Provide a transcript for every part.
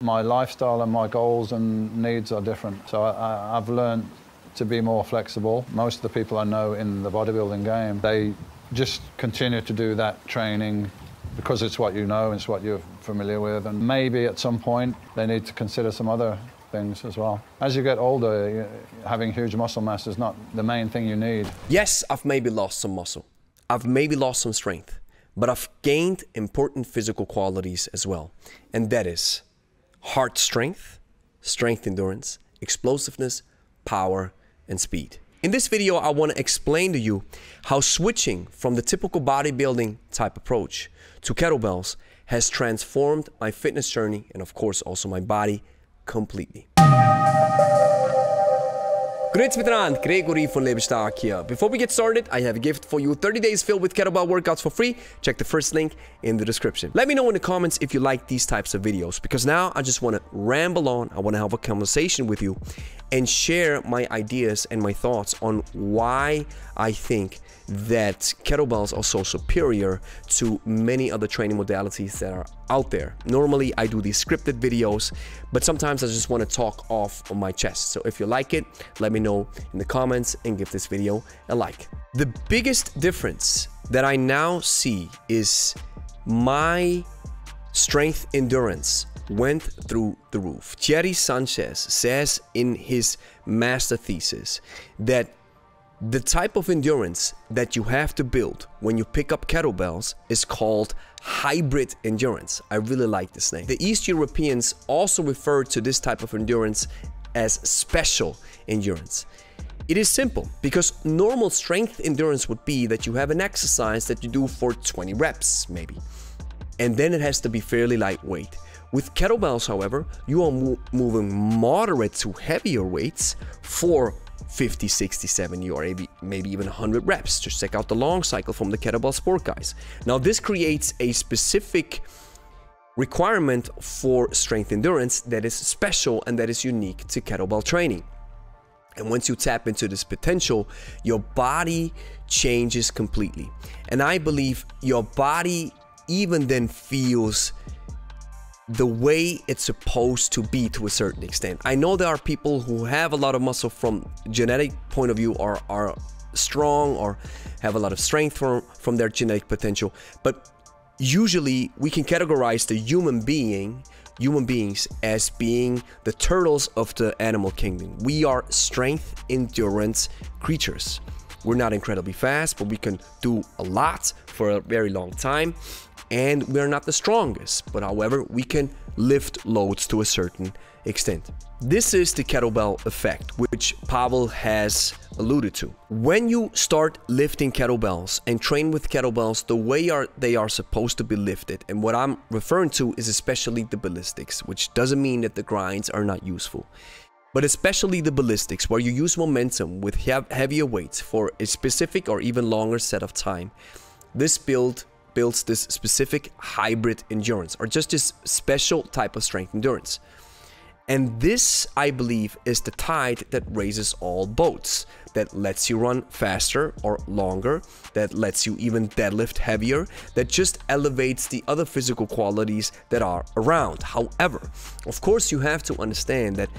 My lifestyle and my goals and needs are different. So I've learned to be more flexible. Most of the people I know in the bodybuilding game, they just continue to do that training because it's what you know, it's what you're familiar with. And maybe at some point they need to consider some other things as well. As you get older, having huge muscle mass is not the main thing you need. Yes, I've maybe lost some muscle. I've maybe lost some strength, but I've gained important physical qualities as well. And that is heart strength, strength endurance, explosiveness, power, and speed. In this video, I want to explain to you how switching from the typical bodybuilding type approach to kettlebells has transformed my fitness journey and of course also my body completely. Grüezi miteinander, Gregory von Lebe Stark here. Before we get started, I have a gift for you. 30 days filled with kettlebell workouts for free. Check the first link in the description. Let me know in the comments if you like these types of videos, because now I just want to ramble on. I want to have a conversation with you and share my ideas and my thoughts on why I think that kettlebells are so superior to many other training modalities that are out there. Normally I do these scripted videos, but sometimes I just want to talk off on my chest. So if you like it, let me know in the comments and give this video a like. The biggest difference that I now see is my strength endurance went through the roof. Thierry Sanchez says in his master thesis that the type of endurance that you have to build when you pick up kettlebells is called hybrid endurance. I really like this name. The East Europeans also refer to this type of endurance as special endurance. It is simple because normal strength endurance would be that you have an exercise that you do for 20 reps maybe, and then it has to be fairly lightweight. With kettlebells, however, you are moving moderate to heavier weights for 50, 60, 70, or maybe even 100 reps. Just check out the long cycle from the kettlebell sport guys. Now, this creates a specific requirement for strength endurance that is special and that is unique to kettlebell training. And once you tap into this potential, your body changes completely. And I believe your body even then feels the way it's supposed to be to a certain extent. I know there are people who have a lot of muscle from genetic point of view, are strong or have a lot of strength from their genetic potential, but usually we can categorize the human beings as being the turtles of the animal kingdom. We are strength endurance creatures. We're not incredibly fast, but we can do a lot for a very long time. And we're not the strongest, but however, we can lift loads to a certain extent. This is the kettlebell effect, which Pavel has alluded to. When you start lifting kettlebells and train with kettlebells the way they are supposed to be lifted, and what I'm referring to is especially the ballistics, which doesn't mean that the grinds are not useful, but especially the ballistics, where you use momentum with heavier weights for a specific or even longer set of time. This builds this specific hybrid endurance, or just this special type of strength endurance. And this, I believe, is the tide that raises all boats, that lets you run faster or longer, that lets you even deadlift heavier, that just elevates the other physical qualities that are around. However, of course, you have to understand that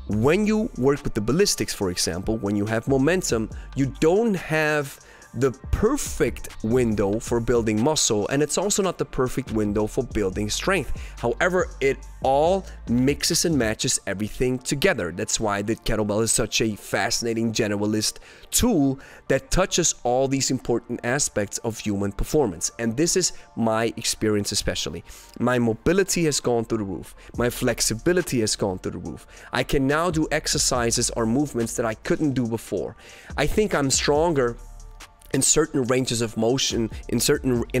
when you work with the ballistics, for example, when you have momentum, you don't have the perfect window for building muscle, and it's also not the perfect window for building strength. However, it all mixes and matches everything together. That's why the kettlebell is such a fascinating generalist tool that touches all these important aspects of human performance. And this is my experience especially. My mobility has gone through the roof. My flexibility has gone through the roof. I can now do exercises or movements that I couldn't do before. I think I'm stronger in certain ranges of motion, in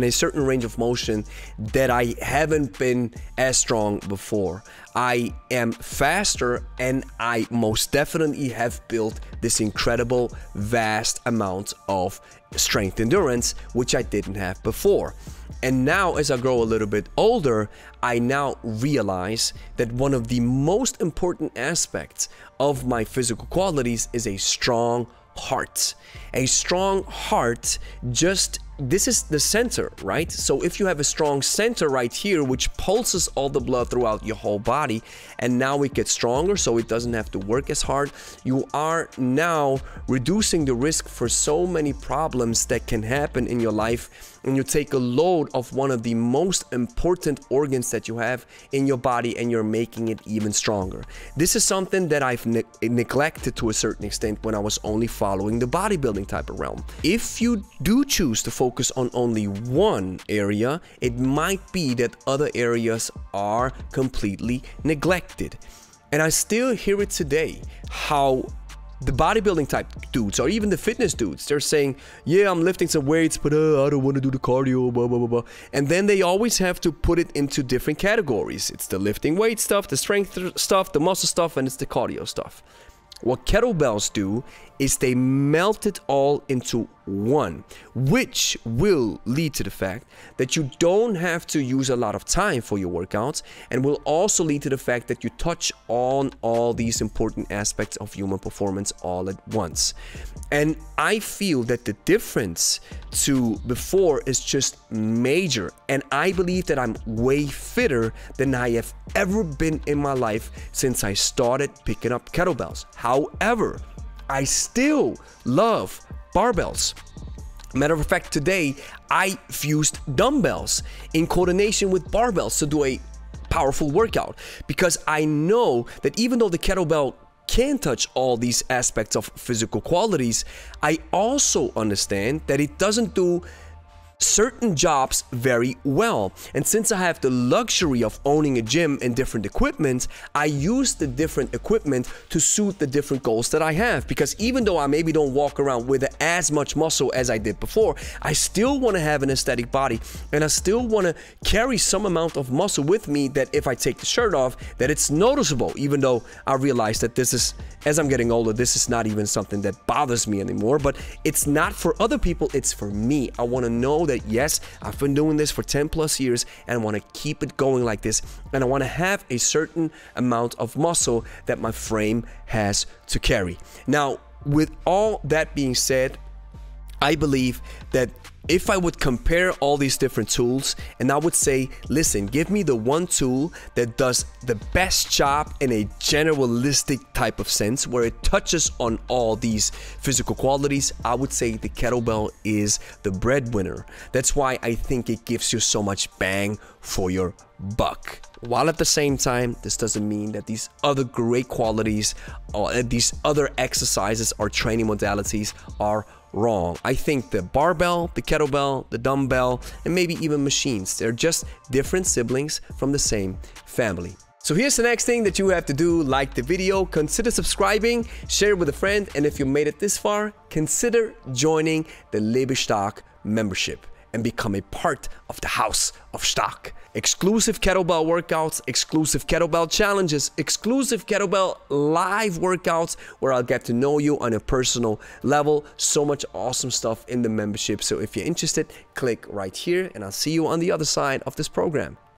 a certain range of motion that I haven't been as strong before. I am faster, and I most definitely have built this incredible vast amount of strength endurance, which I didn't have before. And now, as I grow a little bit older, I now realize that one of the most important aspects of my physical qualities is a strong heart. A strong heart just this is the center, right? So if you have a strong center right here, which pulses all the blood throughout your whole body, and now it gets stronger so it doesn't have to work as hard, you are now reducing the risk for so many problems that can happen in your life when you take a load of one of the most important organs that you have in your body and you're making it even stronger. This is something that I've neglected to a certain extent when I was only following the bodybuilding type of realm. If you do choose to focus on only one area, it might be that other areas are completely neglected. And I still hear it today, how the bodybuilding type dudes or even the fitness dudes, they're saying, yeah, I'm lifting some weights, but I don't want to do the cardio, blah, blah, blah, blah. And then they always have to put it into different categories. It's the lifting weight stuff, the strength stuff, the muscle stuff, and it's the cardio stuff. What kettlebells do is they melt it all into one, which will lead to the fact that you don't have to use a lot of time for your workouts, and will also lead to the fact that you touch on all these important aspects of human performance all at once. And I feel that the difference to before is just major, and I believe that I'm way fitter than I have ever been in my life since I started picking up kettlebells. However, I still love barbells. Matter of fact, today I fused dumbbells in coordination with barbells to do a powerful workout, because I know that even though the kettlebell can touch all these aspects of physical qualities, I also understand that it doesn't do certain jobs very well. And since I have the luxury of owning a gym and different equipment, I use the different equipment to suit the different goals that I have. Because even though I maybe don't walk around with as much muscle as I did before, I still want to have an aesthetic body, and I still want to carry some amount of muscle with me, that if I take the shirt off, that it's noticeable. Even though I realize that this is, as I'm getting older, this is not even something that bothers me anymore, but it's not for other people, it's for me. I want to know that yes, I've been doing this for 10 plus years, and I want to keep it going like this, and I want to have a certain amount of muscle that my frame has to carry. Now, with all that being said, I believe that if I would compare all these different tools, and I would say, listen, give me the one tool that does the best job in a generalistic type of sense, where it touches on all these physical qualities, I would say the kettlebell is the breadwinner. That's why I think it gives you so much bang for your buck. While at the same time, this doesn't mean that these other great qualities or these other exercises or training modalities are wrong. I think the barbell, the kettlebell, the dumbbell, and maybe even machines, they're just different siblings from the same family. So here's the next thing that you have to do. Like the video, consider subscribing, share it with a friend, and if you made it this far, consider joining the Lebe Stock membership and become a part of the House of Stock. Exclusive kettlebell workouts, exclusive kettlebell challenges, exclusive kettlebell live workouts where I'll get to know you on a personal level. So much awesome stuff in the membership. So if you're interested, click right here, and I'll see you on the other side of this program.